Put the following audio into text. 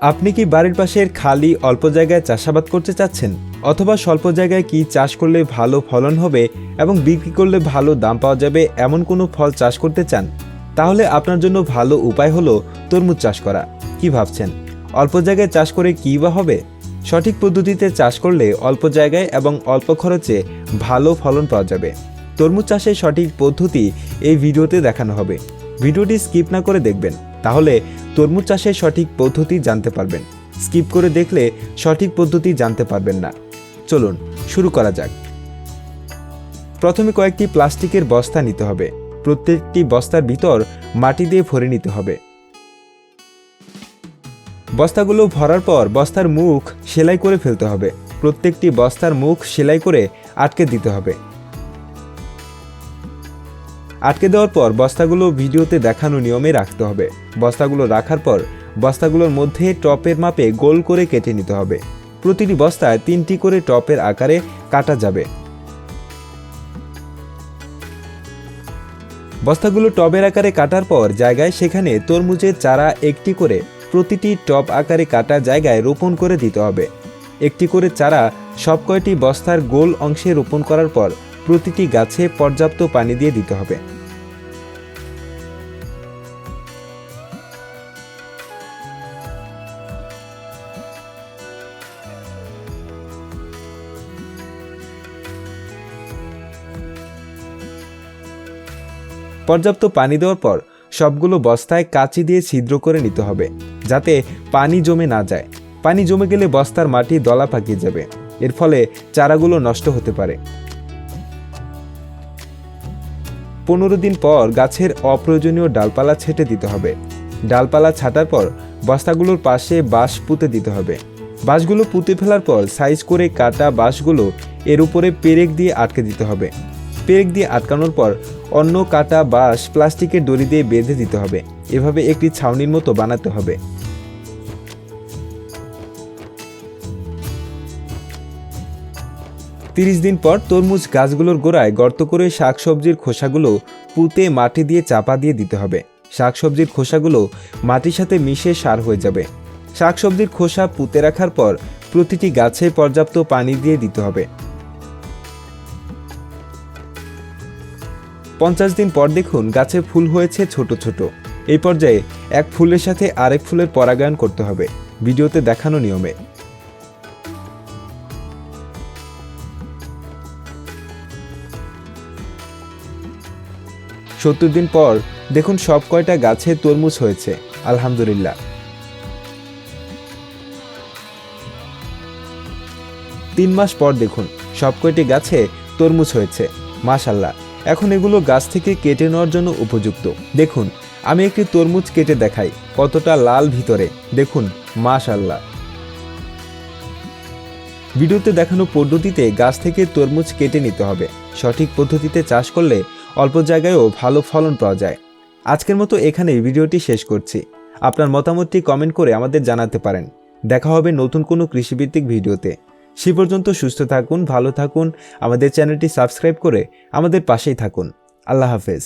আপনি কি বাড়ির পাশের খালি অল্প জায়গায় চাষাবাদ করতে চাচ্ছেন, অথবা স্বল্প জায়গায় কি চাষ করলে ভালো ফলন হবে এবং বিক্রি করলে ভালো দাম পাওয়া যাবে এমন কোনো ফল চাষ করতে চান? তাহলে আপনার জন্য ভালো উপায় হলো তরমুজ চাষ করা। কি ভাবছেন, অল্প জায়গায় চাষ করে কী বা হবে? সঠিক পদ্ধতিতে চাষ করলে অল্প জায়গায় এবং অল্প খরচে ভালো ফলন পাওয়া যাবে। তরমুজ চাষের সঠিক পদ্ধতি এই ভিডিওতে দেখানো হবে। ভিডিওটি স্কিপ না করে দেখবেন, তাহলে তরমুজ চাষের সঠিক পদ্ধতি জানতে পারবেন। স্কিপ করে দেখলে সঠিক পদ্ধতি জানতে পারবেন না। চলুন শুরু করা যাক। প্রথমে কয়েকটি প্লাস্টিকের বস্তা নিতে হবে। প্রত্যেকটি বস্তার ভিতর মাটি দিয়ে ভরে নিতে হবে। বস্তাগুলো ভরার পর বস্তার মুখ সেলাই করে ফেলতে হবে। প্রত্যেকটি বস্তার মুখ সেলাই করে আটকে দিতে হবে। আটকে দেওয়ার পর বস্তাগুলো ভিডিওতে দেখানো নিয়মে রাখতে হবে। বস্তাগুলো রাখার পর বস্তাগুলোর মধ্যে টপের মাপে গোল করে কেটে নিতে হবে। প্রতিটি বস্তায় 3টি করে টপের আকারে কাটা যাবে। বস্তাগুলো টবের আকারে কাটার পর জায়গায় সেখানে তরমুজের চারা একটি করে প্রতিটি টব আকারে কাটা জায়গায় রোপণ করে দিতে হবে। একটি করে চারা সব কয়টি বস্তার গোল অংশে রোপণ করার পর প্রতিটি গাছে পর্যাপ্ত পানি দিয়ে দিতে হবে। পর্যাপ্ত পানি দেওয়ার পর সবগুলো বস্তায় কাঁচি দিয়ে ছিদ্র করে নিতে হবে, যাতে পানি জমে না যায়। পানি জমে গেলে বস্তার মাটি দলা পাকিয়ে যাবে, এর ফলে চারাগুলো নষ্ট হতে পারে। 15 দিন পর গাছের অপ্রয়োজনীয় ডালপালা ছেঁটে দিতে হবে। ডালপালা ছাঁটার পর বস্তাগুলোর পাশে বাঁশ পুঁতে দিতে হবে। বাঁশগুলো পুঁতে ফেলার পর সাইজ করে কাটা বাঁশগুলো এর উপরে পেরেক দিয়ে আটকে দিতে হবে। পেরেক দিয়ে আটকানোর পর অন্য কাটা বাঁশ প্লাস্টিকের দড়ি দিয়ে বেঁধে দিতে হবে। এভাবে একটি ছাউনির মতো বানাতে হবে। 30 দিন পর তরমুজ গাছগুলোর গোড়ায় গর্ত করে শাকসবজির খোসাগুলো পুঁতে মাটি দিয়ে চাপা দিয়ে দিতে হবে। শাকসবজির খোসাগুলো মাটির সাথে মিশে সার হয়ে যাবে। শাকসবজির খোসা পুঁতে রাখার পর প্রতিটি গাছে পর্যাপ্ত পানি দিয়ে দিতে হবে। 50 দিন পর দেখুন গাছে ফুল হয়েছে ছোট ছোট। এই পর্যায়ে এক ফুলের সাথে আরেক ফুলের পরাগায়ন করতে হবে, ভিডিওতে দেখানো নিয়মে। 70 দিন পর দেখুন সব কয়টা গাছে তরমুজ হয়েছে, আলহামদুলিল্লাহ। 3 মাস পর দেখুন সব কয়টি গাছে তরমুজ হয়েছে, মাশাআল্লাহ। এখন এগুলো গাছ থেকে কেটে নেওয়ার জন্য উপযুক্ত। দেখুন আমি একটি তরমুজ কেটে দেখাই, কতটা লাল ভিতরে, দেখুন মাশাআল্লাহ। ভিডিওতে দেখানো পদ্ধতিতে গাছ থেকে তরমুজ কেটে নিতে হবে। সঠিক পদ্ধতিতে চাষ করলে অল্প জায়গায়ও ভালো ফলন পাওয়া যায়। আজকের মতো এখানেই ভিডিওটি শেষ করছি। আপনার মতামতটি কমেন্ট করে আমাদের জানাতে পারেন। দেখা হবে নতুন কোনো কৃষিভিত্তিক ভিডিওতে। সে পর্যন্ত সুস্থ থাকুন, ভালো থাকুন। আমাদের চ্যানেলটি সাবস্ক্রাইব করে আমাদের পাশেই থাকুন। আল্লাহ হাফেজ।